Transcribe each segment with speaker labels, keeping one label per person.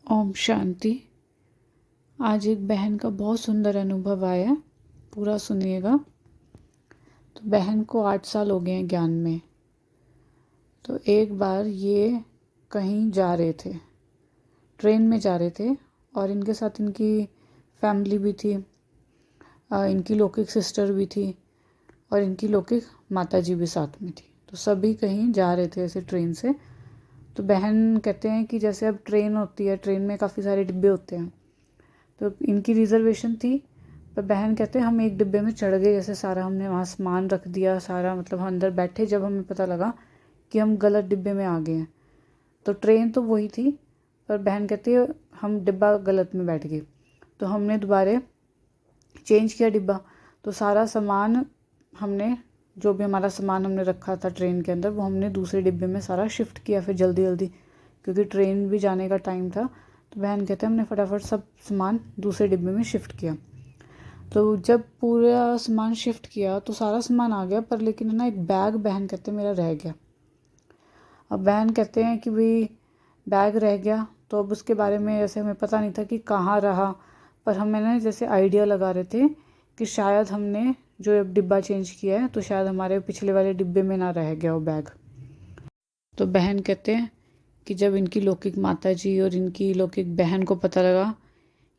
Speaker 1: ओम शांति। आज एक बहन का बहुत सुंदर अनुभव आया, पूरा सुनिएगा। तो बहन को 8 साल हो गए हैं ज्ञान में। तो एक बार ये कहीं जा रहे थे, ट्रेन में जा रहे थे और इनके साथ इनकी फैमिली भी थी, इनकी लौकिक सिस्टर भी थी और इनकी लौकिक माता जी भी साथ में थी। तो सभी कहीं जा रहे थे ऐसे ट्रेन से। तो बहन कहते हैं कि जैसे अब ट्रेन होती है, ट्रेन में काफ़ी सारे डिब्बे होते हैं, तो इनकी रिजर्वेशन थी। पर बहन कहते हैं हम एक डिब्बे में चढ़ गए, जैसे सारा हमने वहाँ सामान रख दिया, सारा मतलब हम अंदर बैठे, जब हमें पता लगा कि हम गलत डिब्बे में आ गए हैं। तो ट्रेन तो वही थी, पर बहन कहती है हम डिब्बा गलत में बैठ गए। तो हमने दोबारा चेंज किया डिब्बा। तो सारा सामान हमने, जो भी हमारा सामान हमने रखा था ट्रेन के अंदर, वो हमने दूसरे डिब्बे में सारा शिफ्ट किया फिर जल्दी जल्दी, क्योंकि ट्रेन भी जाने का टाइम था। तो बहन कहते हैं हमने फटाफट सब सामान दूसरे डिब्बे में शिफ्ट किया। तो जब पूरा सामान शिफ्ट किया तो सारा सामान आ गया, पर लेकिन है ना एक बैग बहन कहते हैं मेरा रह गया। अब बहन कहते हैं कि भाई बैग रह गया, तो अब उसके बारे में जैसे हमें पता नहीं था कि कहाँ रहा, पर हमें ना जैसे आइडिया लगा रहे थे कि शायद हमने जो अब डिब्बा चेंज किया है तो शायद हमारे पिछले वाले डिब्बे में ना रह गया वो बैग। तो बहन कहते हैं कि जब इनकी लौकिक माता जी और इनकी लौकिक बहन को पता लगा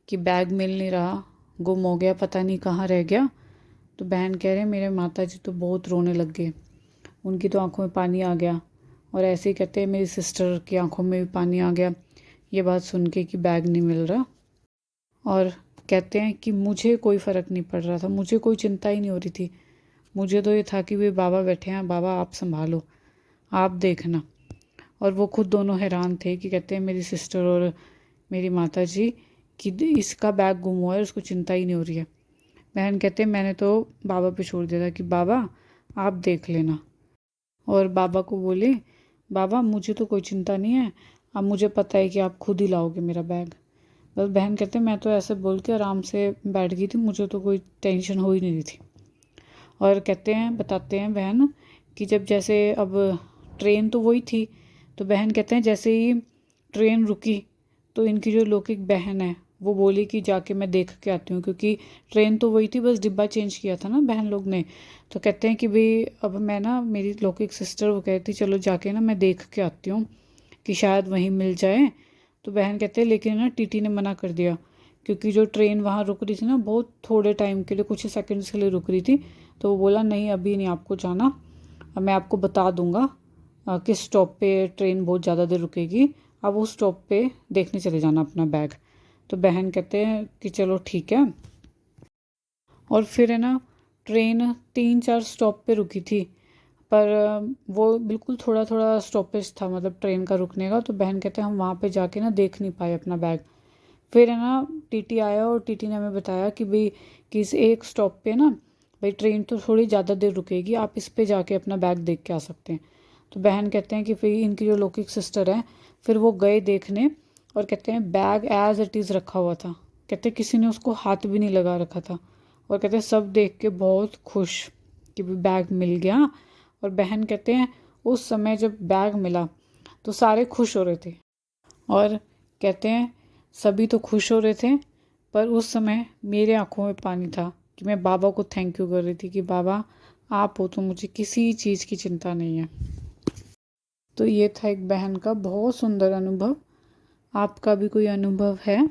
Speaker 1: कि बैग मिल नहीं रहा, गुम हो गया, पता नहीं कहाँ रह गया, तो बहन कह रहे हैं मेरे माता जी तो बहुत रोने लग गए, उनकी तो आंखों में पानी आ गया। और ऐसे ही कहते हैं मेरी सिस्टर की आंखों में भी पानी आ गया ये बात सुन के कि बैग नहीं मिल रहा। और कहते हैं कि मुझे कोई फ़र्क नहीं पड़ रहा था, मुझे कोई चिंता ही नहीं हो रही थी। मुझे तो ये था कि वे बाबा बैठे हैं, बाबा आप संभालो, आप देखना। और वो खुद दोनों हैरान थे कि कहते हैं मेरी सिस्टर और मेरी माता जी कि इसका बैग गुम हुआ है, उसको चिंता ही नहीं हो रही है। बहन कहते हैं मैंने तो बाबा पे छोड़ दिया था कि बाबा आप देख लेना। और बाबा को बोले बाबा मुझे तो कोई चिंता नहीं है, अब मुझे पता है कि आप खुद ही लाओगे मेरा बैग। बस बहन कहते हैं मैं तो ऐसे बोल के आराम से बैठ गई थी, मुझे तो कोई टेंशन हो ही नहीं रही थी। और कहते हैं, बताते हैं बहन कि जब जैसे अब ट्रेन तो वही थी, तो बहन कहते हैं जैसे ही ट्रेन रुकी तो इनकी जो लौकिक बहन है वो बोली कि जाके मैं देख के आती हूँ, क्योंकि ट्रेन तो वही थी, बस डिब्बा चेंज किया था ना बहन लोग ने। तो कहते हैं कि भाई अब मैं ना, मेरी लौकिक सिस्टर वो कहती चलो जाके ना मैं देख के आती हूँ कि शायद वहीं मिल जाए। तो बहन कहते हैं लेकिन ना टीटी ने मना कर दिया, क्योंकि जो ट्रेन वहाँ रुक रही थी ना बहुत थोड़े टाइम के लिए, कुछ सेकंड्स के लिए रुक रही थी। तो वो बोला नहीं अभी नहीं आपको जाना, अब मैं आपको बता दूंगा किस स्टॉप पे ट्रेन बहुत ज़्यादा देर रुकेगी, अब उस स्टॉप पे देखने चले जाना अपना बैग। तो बहन कहते हैं कि चलो ठीक है। और फिर है ना ट्रेन 3-4 स्टॉप पे रुकी थी, पर वो बिल्कुल थोड़ा थोड़ा स्टॉपेज था मतलब ट्रेन का रुकने का। तो बहन कहते हैं हम वहाँ पे जाके ना देख नहीं पाए अपना बैग। फिर है ना टीटी आया और टीटी ने हमें बताया कि भाई कि इस एक स्टॉप पे ना भाई ट्रेन तो थोड़ी ज़्यादा देर रुकेगी, आप इस पे जाके अपना बैग देख के आ सकते हैं। तो बहन कहते हैं कि फिर इनकी जो लौकिक सिस्टर है फिर वो गए देखने, और कहते हैं बैग एज इट इज़ रखा हुआ था, कहते हैं किसी ने उसको हाथ भी नहीं लगा रखा था। और कहते हैं सब देख के बहुत खुश कि बैग मिल गया। और बहन कहते हैं उस समय जब बैग मिला तो सारे खुश हो रहे थे, और कहते हैं सभी तो खुश हो रहे थे, पर उस समय मेरे आंखों में पानी था कि मैं बाबा को थैंक यू कर रही थी कि बाबा आप हो तो मुझे किसी चीज़ की चिंता नहीं है। तो ये था एक बहन का बहुत सुंदर अनुभव। आपका भी कोई अनुभव है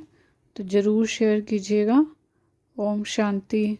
Speaker 1: तो ज़रूर शेयर कीजिएगा। ओम शांति।